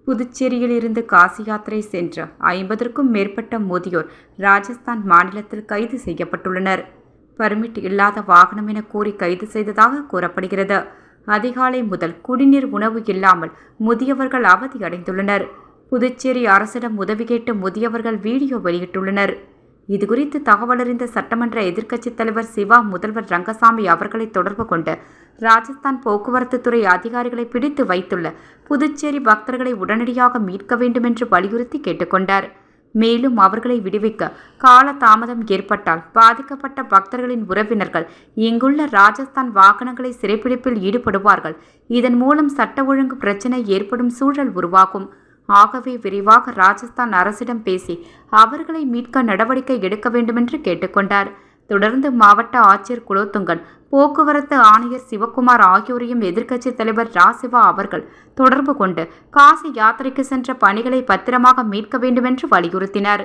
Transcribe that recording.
புதுச்சேரியில் இருந்து காசி யாத்திரை சென்ற 50க்கும் மேற்பட்ட முதியோர் ராஜஸ்தான் மாநிலத்தில் கைது செய்யப்பட்டுள்ளனர். பர்மிட் இல்லாத வாகனம் என கூறி கைது செய்ததாக கூறப்படுகிறது. அதிகாலை முதல் குடிநீர் உணவு இல்லாமல் முதியவர்கள் அவதியடைந்துள்ளனர். புதுச்சேரி அரசிடம் உதவி கேட்டு முதியவர்கள் வீடியோ வெளியிட்டுள்ளனர். இதுகுறித்து தகவலறிந்த சட்டமன்ற எதிர்க்கட்சித் தலைவர் சிவா முதல்வர் ரங்கசாமி அவர்களை தொடர்பு கொண்டு ராஜஸ்தான் போக்குவரத்து துறை அதிகாரிகளை பிடித்து வைத்துள்ள புதுச்சேரி பக்தர்களை உடனடியாக மீட்க வேண்டும் என்று வலியுறுத்தி கேட்டுக்கொண்டார். மேலும் அவர்களை விடுவிக்க கால தாமதம் ஏற்பட்டால் பாதிக்கப்பட்ட பக்தர்களின் உறவினர்கள் இங்குள்ள ராஜஸ்தான் வாகனங்களை சிறைப்பிடிப்பில் ஈடுபடுவார்கள். இதன் மூலம் சட்ட ஒழுங்கு பிரச்சினை ஏற்படும் சூழல் உருவாகும். ஆகவே விரைவாக ராஜஸ்தான் அரசிடம் பேசி அவர்களை மீட்க நடவடிக்கை எடுக்க வேண்டுமென்று கேட்டுக்கொண்டார். தொடர்ந்து மாவட்ட ஆட்சியர் குலோத்துங்கன், போக்குவரத்து ஆணையர் சிவக்குமார் ஆகியோரையும் எதிர்க்கட்சித் தலைவர் ராசிவா அவர்கள் தொடர்பு கொண்டு காசி யாத்திரைக்கு சென்ற பணிகளை பத்திரமாக மீட்க வேண்டுமென்று வலியுறுத்தினார்.